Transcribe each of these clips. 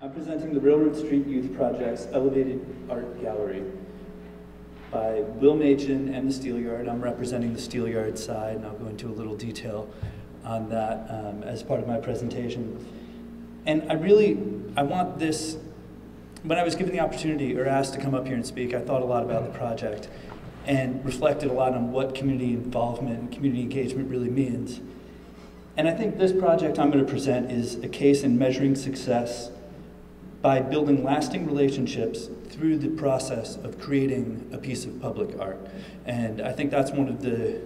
I'm presenting the Railroad Street Youth Project's Elevated Art Gallery by Will Machen and the Steelyard. I'm representing the Steelyard side, and I'll go into a little detail on that as part of my presentation. And I want this, when I was given the opportunity or asked to come up here and speak, I thought a lot about the project and reflected a lot on what community involvement and community engagement really means. And I think this project I'm going to present is a case in measuring success by building lasting relationships through the process of creating a piece of public art. And I think that's one of the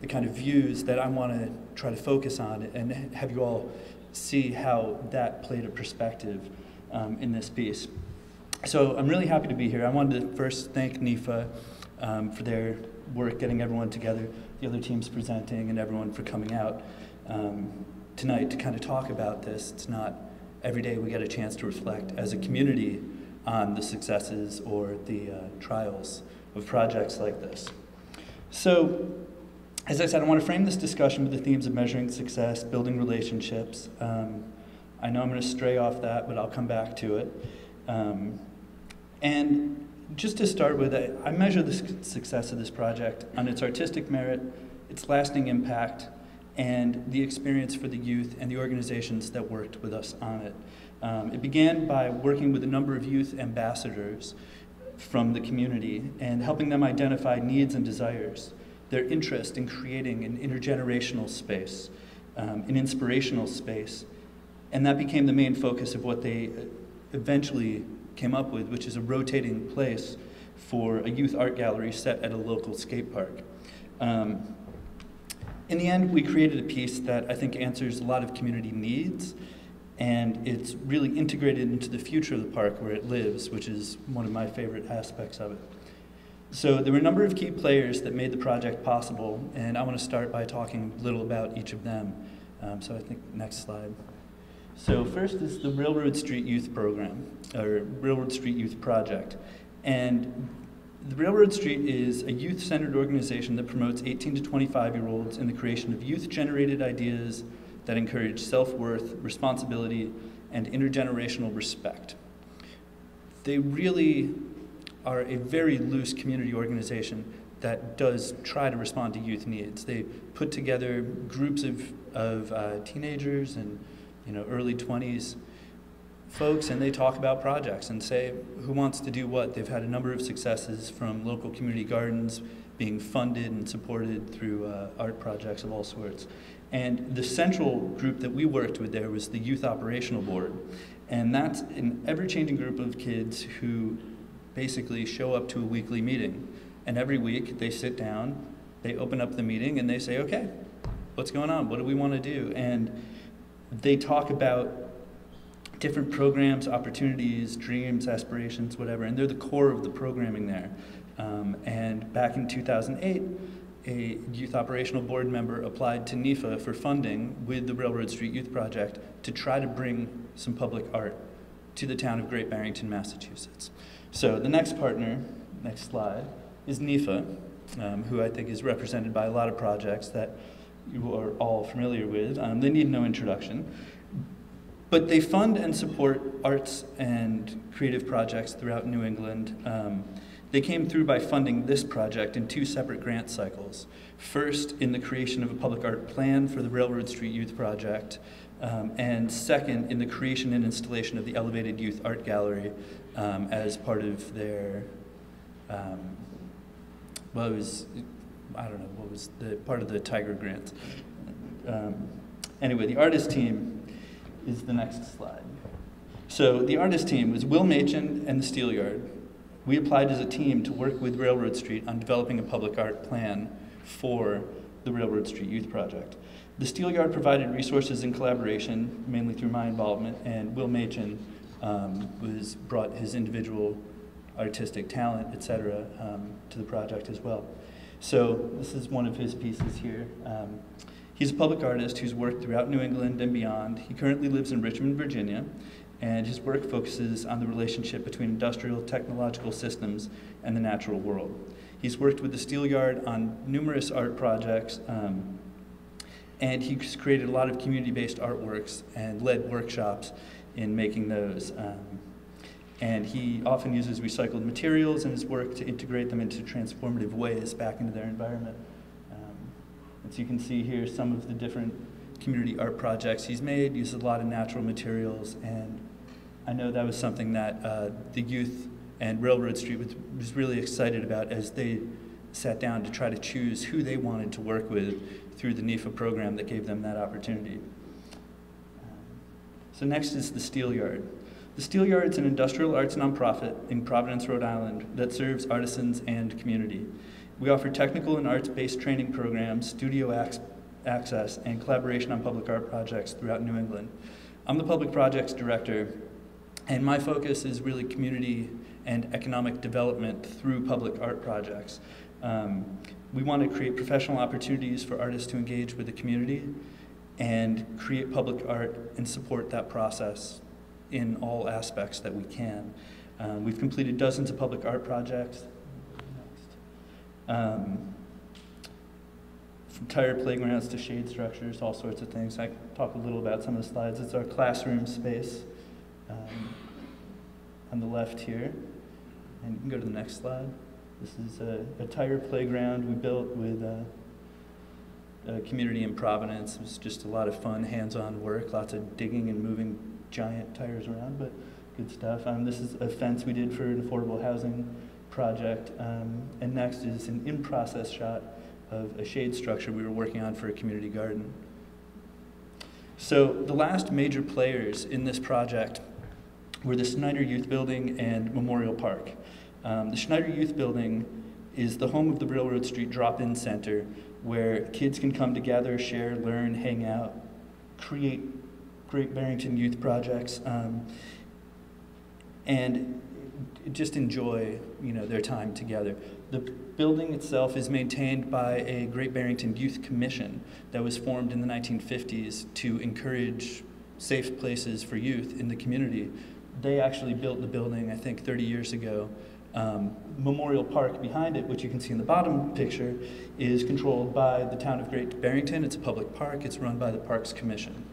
kind of views that I want to try to focus on and have you all see how that played a perspective in this piece. So I'm really happy to be here. I wanted to first thank NEFA for their work getting everyone together, the other teams presenting, and everyone for coming out tonight to kind of talk about this. It's not every day we get a chance to reflect as a community on the successes or the trials of projects like this. So, as I said, I want to frame this discussion with the themes of measuring success, building relationships. I know I'm going to stray off that, but I'll come back to it. And just to start with, I measure the success of this project on its artistic merit, its lasting impact, and the experience for the youth and the organizations that worked with us on it. It began by working with a number of youth ambassadors from the community and helping them identify needs and desires, their interest in creating an intergenerational space, an inspirational space, and that became the main focus of what they eventually came up with, which is a rotating place for a youth art gallery set at a local skate park. In the end, we created a piece that I think answers a lot of community needs, and it's really integrated into the future of the park where it lives, which is one of my favorite aspects of it. So there were a number of key players that made the project possible, and I want to start by talking a little about each of them. So I think next slide. So first is the Railroad Street Youth Program, or Railroad Street Youth Project. And the Railroad Street is a youth-centered organization that promotes 18 to 25-year-olds in the creation of youth-generated ideas that encourage self-worth, responsibility, and intergenerational respect. They really are a very loose community organization that does try to respond to youth needs. They put together groups of teenagers and early 20s folks, and they talk about projects and say who wants to do what. They've had a number of successes from local community gardens being funded and supported through art projects of all sorts. And the central group that we worked with there was the Youth Operational Board. And that's an ever-changing group of kids who basically show up to a weekly meeting. And every week they sit down, they open up the meeting, and they say, okay, what's going on? What do we want to do? And they talk about different programs, opportunities, dreams, aspirations, whatever, and they're the core of the programming there. And back in 2008, a Youth Operational Board member applied to NEFA for funding with the Railroad Street Youth Project to try to bring some public art to the town of Great Barrington, Massachusetts. So the next partner, next slide, is NEFA, who I think is represented by a lot of projects that you are all familiar with. They need no introduction. But they fund and support arts and creative projects throughout New England. They came through by funding this project in 2 separate grant cycles. First, in the creation of a public art plan for the Railroad Street Youth Project, and second, in the creation and installation of the Elevated Youth Art Gallery as part of their, well, it was, I don't know, what was the part of the Tiger grants. Anyway, the artist team is the next slide. So the artist team was Will Machen and the Steelyard. We applied as a team to work with Railroad Street on developing a public art plan for the Railroad Street Youth Project. The Steelyard provided resources and collaboration, mainly through my involvement, and Will Machen brought his individual artistic talent, etc., to the project as well. So this is one of his pieces here. He's a public artist who's worked throughout New England and beyond. He currently lives in Richmond, Virginia, and his work focuses on the relationship between industrial technological systems and the natural world. He's worked with the Steelyard on numerous art projects, and he's created a lot of community-based artworks and led workshops in making those. And he often uses recycled materials in his work to integrate them into transformative ways back into their environment. And so you can see here some of the different community art projects he's made, uses a lot of natural materials, and I know that was something that the youth and Railroad Street was really excited about as they sat down to try to choose who they wanted to work with through the NEFA program that gave them that opportunity. So next is the Steel Yard. The Steel Yard is an industrial arts nonprofit in Providence, Rhode Island that serves artisans and community. We offer technical and arts-based training programs, studio access, and collaboration on public art projects throughout New England. I'm the public projects director, and my focus is really community and economic development through public art projects. We want to create professional opportunities for artists to engage with the community and create public art and support that process in all aspects that we can. We've completed dozens of public art projects. From tire playgrounds to shade structures, all sorts of things. I can talk a little about some of the slides. It's our classroom space on the left here. And you can go to the next slide. This is a tire playground we built with a community in Providence. It was just a lot of fun, hands-on work, lots of digging and moving giant tires around, but good stuff. This is a fence we did for an affordable housing project. And next is an in-process shot of a shade structure we were working on for a community garden. So the last major players in this project were the Sneider Youth Building and Memorial Park. The Sneider Youth Building is the home of the Railroad Street Drop-In Center, where kids can come together, share, learn, hang out, create Great Barrington youth projects, and just enjoy, their time together. The building itself is maintained by a Great Barrington Youth Commission that was formed in the 1950s to encourage safe places for youth in the community. They actually built the building, I think, 30 years ago. Memorial Park behind it, which you can see in the bottom picture, is controlled by the town of Great Barrington. It's a public park. It's run by the Parks Commission.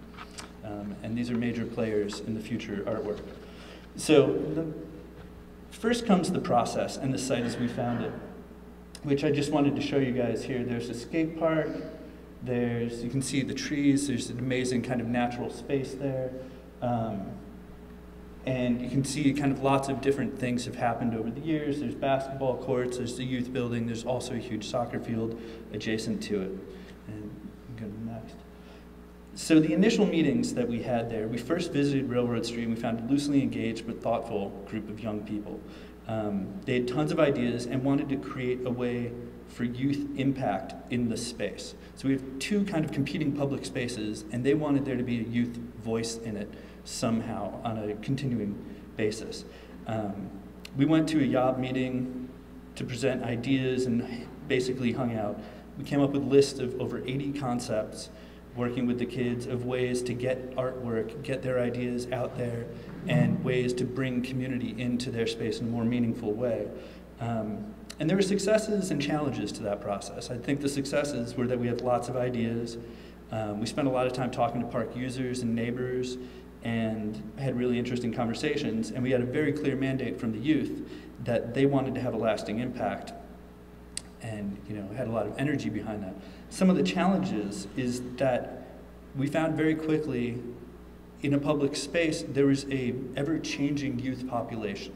And these are major players in the future artwork. So first comes the process and the site as we found it, which I just wanted to show you guys here. There's a skate park. You can see the trees. There's an amazing kind of natural space there. And you can see kind of lots of different things have happened over the years. There's basketball courts, there's the youth building, there's also a huge soccer field adjacent to it. And we can go to the next. So the initial meetings that we had there, we first visited Railroad Street and we found a loosely engaged but thoughtful group of young people. They had tons of ideas and wanted to create a way for youth impact in the space. So we have two kind of competing public spaces, and they wanted there to be a youth voice in it somehow on a continuing basis. We went to a YOB meeting to present ideas and basically hung out. We came up with a list of over 80 concepts, working with the kids, of ways to get artwork, get their ideas out there, and ways to bring community into their space in a more meaningful way. And there were successes and challenges to that process. I think the successes were that we had lots of ideas. We spent a lot of time talking to park users and neighbors, and had really interesting conversations, and we had a very clear mandate from the youth that they wanted to have a lasting impact, and had a lot of energy behind that. Some of the challenges is that we found very quickly in a public space there was a ever-changing youth population.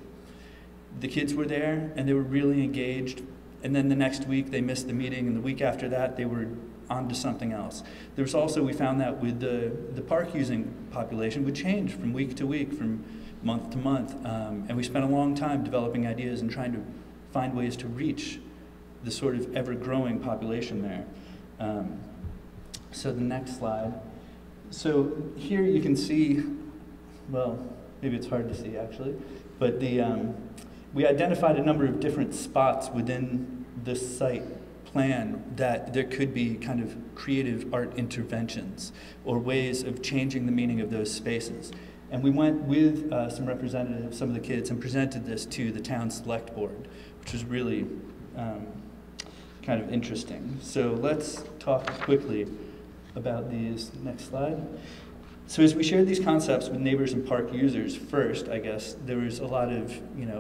The kids were there and they were really engaged, and then the next week they missed the meeting, and the week after that they were on to something else. There's also, we found that with the park using population would change from week to week, from month to month, and we spent a long time developing ideas and trying to find ways to reach the sort of ever-growing population there. So the next slide. So here you can see, well, maybe it's hard to see actually, but we identified a number of different spots within this site plan that there could be kind of creative art interventions or ways of changing the meaning of those spaces. And we went with some representatives, some of the kids, and presented this to the town select board, which was really kind of interesting. So let's talk quickly about these. Next slide. So as we shared these concepts with neighbors and park users first, I guess, there was a lot of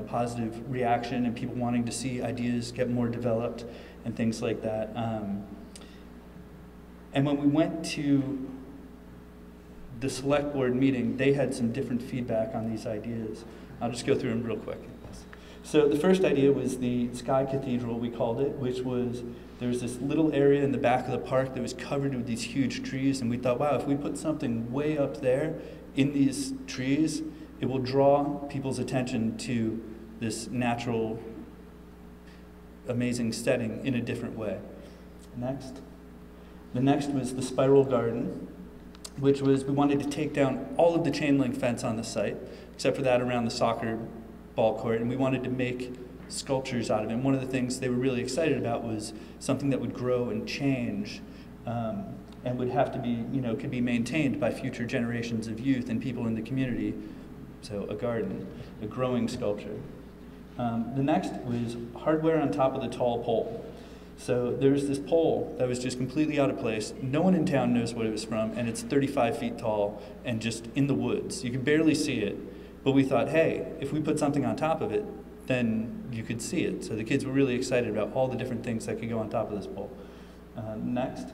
positive reaction and people wanting to see ideas get more developed and things like that. And when we went to the select board meeting, they had some different feedback on these ideas. I'll just go through them real quick. So the first idea was the Sky Cathedral, we called it, which was, there was this little area in the back of the park that was covered with these huge trees, and we thought, wow, if we put something way up there in these trees, it will draw people's attention to this natural, amazing setting in a different way. Next. The next was the Spiral Garden, which was, we wanted to take down all of the chain link fence on the site, except for that around the soccer ball court, and we wanted to make sculptures out of it. And one of the things they were really excited about was something that would grow and change and would have to be, could be maintained by future generations of youth and people in the community. So a garden, a growing sculpture. The next was hardware on top of the tall pole. So there's this pole that was just completely out of place. No one in town knows what it was from, and it's 35 feet tall and just in the woods. You can barely see it. But we thought, hey, if we put something on top of it, then you could see it. So the kids were really excited about all the different things that could go on top of this pole. Next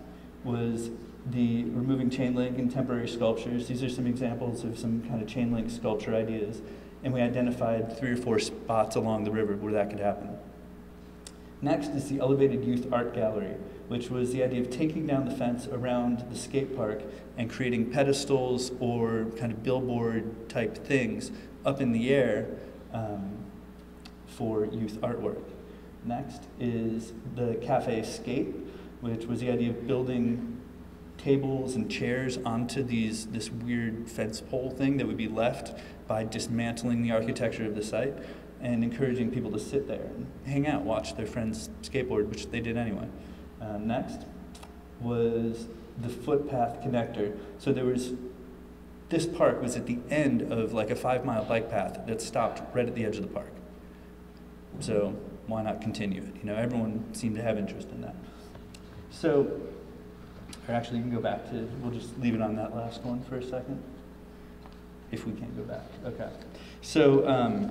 was the removing chain link and temporary sculptures. These are some examples of some kind of chain link sculpture ideas. And we identified 3 or 4 spots along the river where that could happen. Next is the Elevated Youth Art Gallery, which was the idea of taking down the fence around the skate park and creating pedestals or kind of billboard type things up in the air for youth artwork. Next is the Cafe Skate, which was the idea of building tables and chairs onto this weird fence pole thing that would be left by dismantling the architecture of the site and encouraging people to sit there and hang out, watch their friends skateboard, which they did anyway. Next was the footpath connector. So this park was at the end of like a 5-mile bike path that stopped right at the edge of the park. So why not continue it? Everyone seemed to have interest in that. So, or actually you can go back to, we'll just leave it on that last one for a second. If we can't go back, okay. So,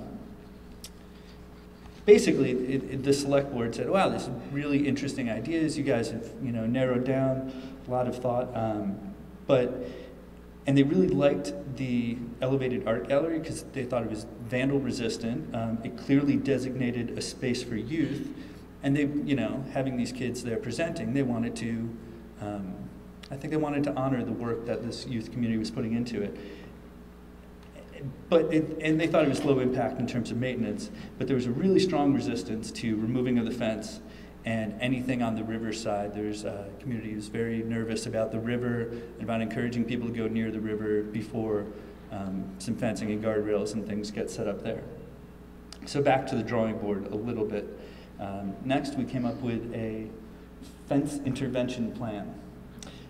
basically, the select board said, wow, this is really interesting ideas. You guys have, narrowed down a lot of thought. And they really liked the elevated art gallery because they thought it was vandal resistant. It clearly designated a space for youth. And they, having these kids there presenting, they wanted to, I think they wanted to honor the work that this youth community was putting into it. And they thought it was low impact in terms of maintenance, but there was a really strong resistance to removing of the fence and anything on the river side. There's a community who's very nervous about the river and about encouraging people to go near the river before some fencing and guardrails and things get set up there. So back to the drawing board a little bit. Next, we came up with a fence intervention plan.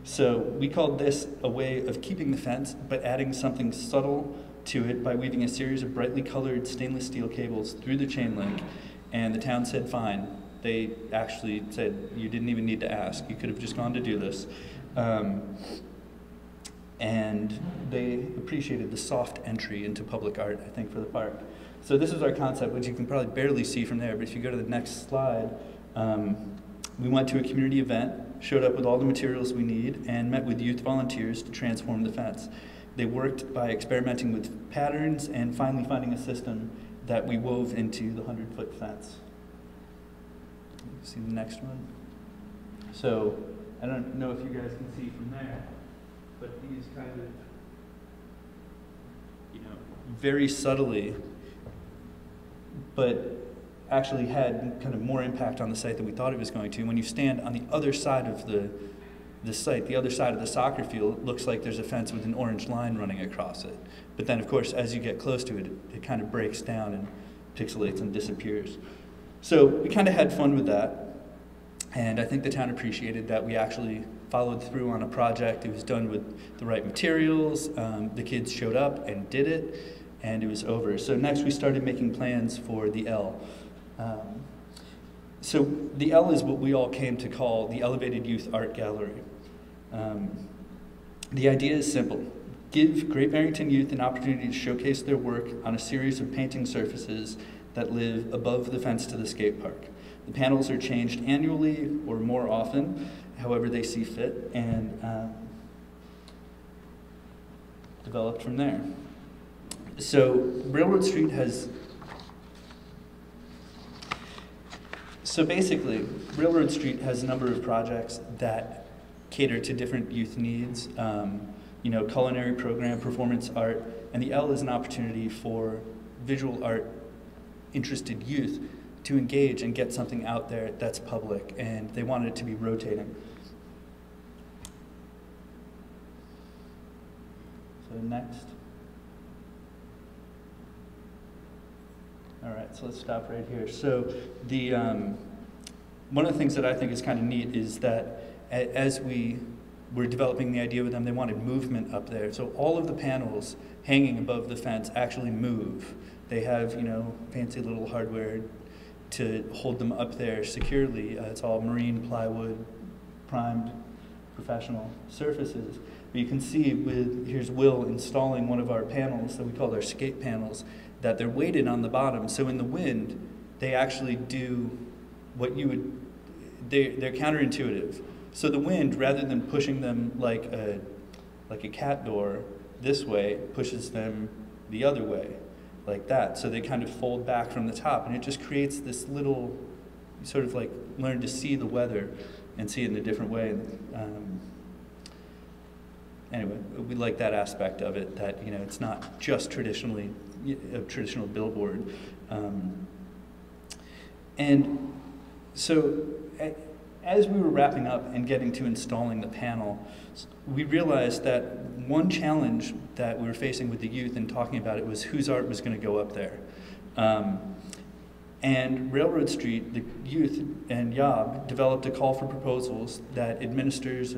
So we called this a way of keeping the fence, but adding something subtle to it by weaving a series of brightly colored stainless steel cables through the chain link, and the town said fine. They actually said you didn't even need to ask. You could have just gone to do this. And they appreciated the soft entry into public art, I think, for the park. So this is our concept, which you can probably barely see from there, but if you go to the next slide, we went to a community event, showed up with all the materials we need, and met with youth volunteers to transform the fence. They worked by experimenting with patterns and finally finding a system that we wove into the 100-foot fence. See the next one? So, I don't know if you guys can see from there, but these kind of, very subtly, but actually had kind of more impact on the site than we thought it was going to. When you stand on the other side of the site, the other side of the soccer field, it looks like there's a fence with an orange line running across it. But then, of course, as you get close to it, it kind of breaks down and pixelates and disappears. So we kind of had fun with that, and I think the town appreciated that we actually followed through on a project. It was done with the right materials, the kids showed up and did it, and it was over. So next we started making plans for the L. So the L is what we all came to call the Elevated Youth Art Gallery. The idea is simple. give Great Barrington youth an opportunity to showcase their work on a series of painting surfaces that live above the fence to the skate park. The panels are changed annually or more often, however they see fit, and developed from there. So Railroad Street has, so basically, Railroad Street has a number of projects that cater to different youth needs. You know, culinary program, performance art, and the L is an opportunity for visual art interested youth to engage and get something out there that's public, and they wanted it to be rotating. So next. All right, so let's stop right here. So the one of the things that I think is kind of neat is that as we were developing the idea with them, they wanted movement up there. So all of the panels hanging above the fence actually move. They have, you know, fancy little hardware to hold them up there securely. It's all marine plywood, primed, professional surfaces. But you can see with, here's Will installing one of our panels that we call our skate panels, that they're weighted on the bottom. So in the wind, they actually do what you would, they're counterintuitive. So the wind, rather than pushing them like a cat door this way, pushes them the other way, like that. So they kind of fold back from the top, and it just creates this little, sort of like learn to see the weather and see it in a different way. Anyway, we like that aspect of it, that, you know, it's not just traditionally a traditional billboard. And so as we were wrapping up and getting to installing the panel, we realized that one challenge that we were facing with the youth and talking about it was whose art was going to go up there. And Railroad Street, the youth and Yob developed a call for proposals that administers,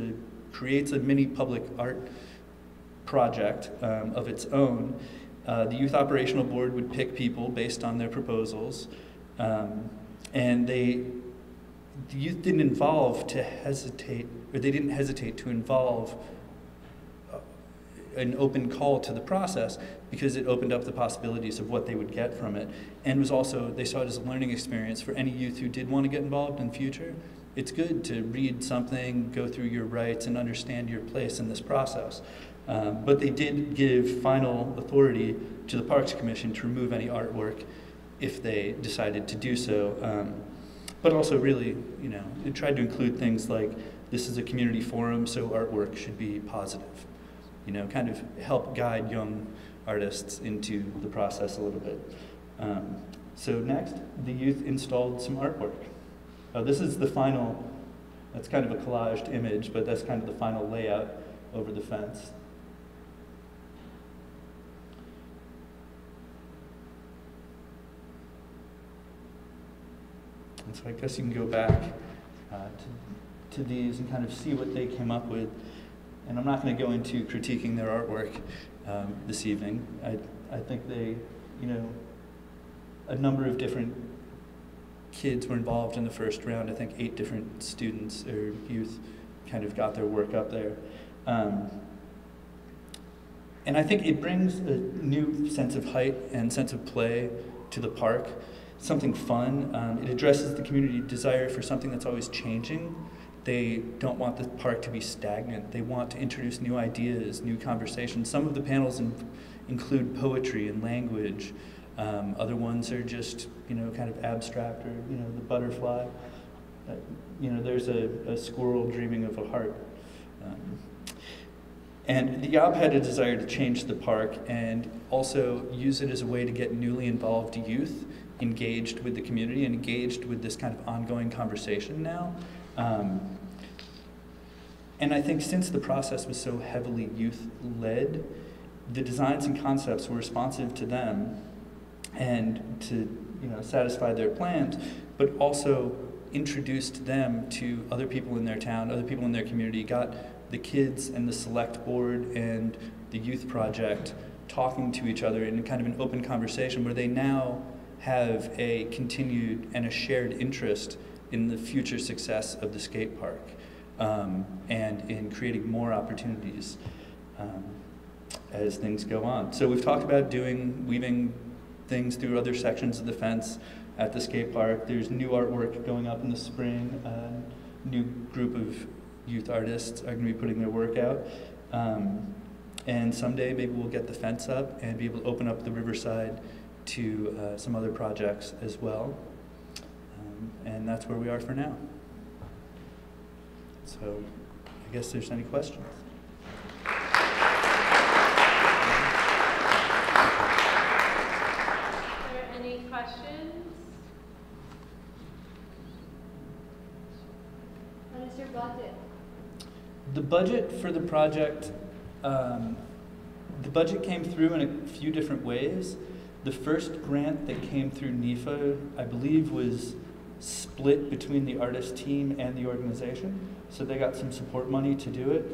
creates a mini public art project of its own. The Youth Operational Board would pick people based on their proposals, and the youth didn't hesitate to involve an open call to the process, because it opened up the possibilities of what they would get from it, and was also, they saw it as a learning experience for any youth who did want to get involved in the future. It's good to read something, go through your rights, and understand your place in this process. But they did give final authority to the Parks Commission to remove any artwork if they decided to do so. But also really, you know, it tried to include things like, this is a community forum, so artwork should be positive. You know, kind of help guide young artists into the process a little bit. So next, the youth installed some artwork. This is the final, that's kind of a collaged image, but that's kind of the final layout over the fence. And so I guess you can go back to these and kind of see what they came up with. And I'm not going to go into critiquing their artwork this evening. I think they, you know, a number of different kids were involved in the first round. I think 8 different students or youth kind of got their work up there. And I think it brings a new sense of height and sense of play to the park, something fun. It addresses the community desire for something that's always changing. They don't want the park to be stagnant. They want to introduce new ideas, new conversations. Some of the panels include poetry and language. Other ones are just, you know, kind of abstract, or, you know, the butterfly. You know, there's a squirrel dreaming of a heart. And the Yob had a desire to change the park and also use it as a way to get newly involved youth engaged with the community and engaged with this kind of ongoing conversation now. And I think since the process was so heavily youth-led, the designs and concepts were responsive to them and to, you know, satisfy their plans, but also introduced them to other people in their town, other people in their community, got the kids and the select board and the youth project talking to each other in kind of an open conversation where they now have a continued and a shared interest in the future success of the skate park, and in creating more opportunities. as things go on. So we've talked about weaving things through other sections of the fence at the skate park. There's new artwork going up in the spring. A new group of youth artists are going to be putting their work out. And someday maybe we'll get the fence up and be able to open up the riverside to some other projects as well. And that's where we are for now. So I guess there's any questions. Are there any questions? What is your budget? The budget for the project, the budget came through in a few different ways. The first grant that came through NEFA, I believe, was split between the artist team and the organization. So they got some support money to do it.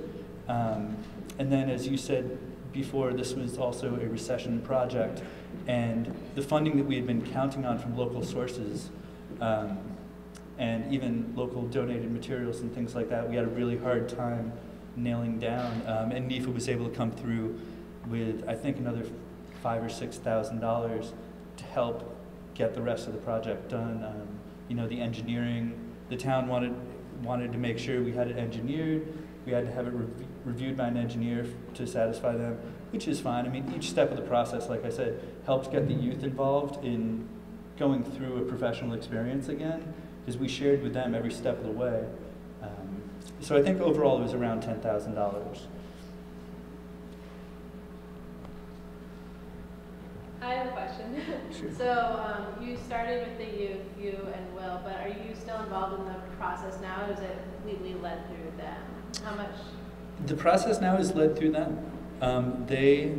And then, as you said before, this was also a recession project. And the funding that we had been counting on from local sources, and even local donated materials and things like that, we had a really hard time nailing down. And NEFA was able to come through with, I think, another $5,000 or $6,000 to help get the rest of the project done. You know, the engineering, the town wanted to make sure we had it engineered. We had to have it reviewed by an engineer to satisfy them, which is fine. I mean, each step of the process, like I said, helps get the youth involved in going through a professional experience again, because we shared with them every step of the way. So I think overall it was around $10,000. I have a question. Sure. So you started with the youth, you and Will, but are you still involved in the process now, or is it completely led through them? How much? The process now is led through them. They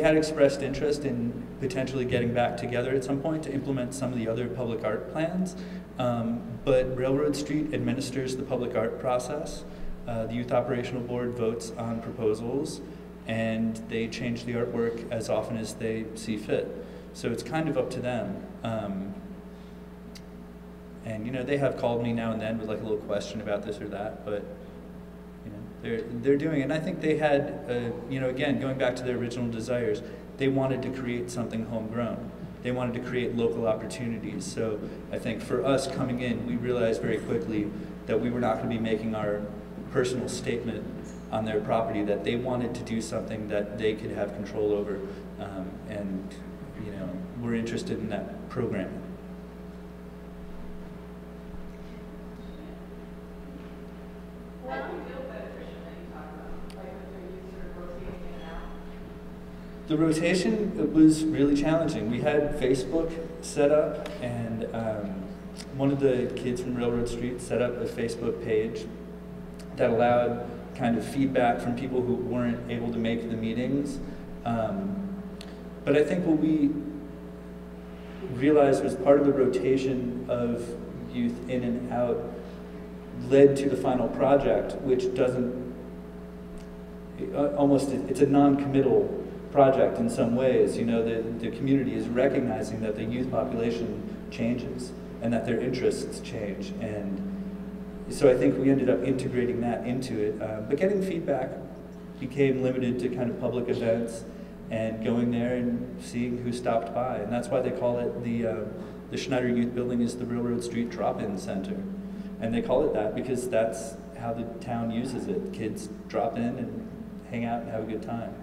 had expressed interest in potentially getting back together at some point to implement some of the other public art plans, but Railroad Street administers the public art process. The Youth Operational Board votes on proposals, and they change the artwork as often as they see fit. So it's kind of up to them. And they have called me now and then with like a little question about this or that, but they're doing it. And I think they had, again, going back to their original desires, they wanted to create something homegrown. They wanted to create local opportunities. So I think for us coming in, we realized very quickly that we were not going to be making our personal statement on their property, that they wanted to do something that they could have control over, and we're interested in that programming. Well, the rotation was really challenging. We had Facebook set up, and one of the kids from Railroad Street set up a Facebook page that allowed kind of feedback from people who weren't able to make the meetings. But I think what we realized was part of the rotation of youth in and out led to the final project, which doesn't, it's a non-committal project in some ways. The community is recognizing that the youth population changes and that their interests change. And so I think we ended up integrating that into it. But getting feedback became limited to kind of public events and going there and seeing who stopped by. And that's why they call it the Sneider Youth Building is the Railroad Street Drop-In Center. And they call it that because that's how the town uses it. Kids drop in and hang out and have a good time.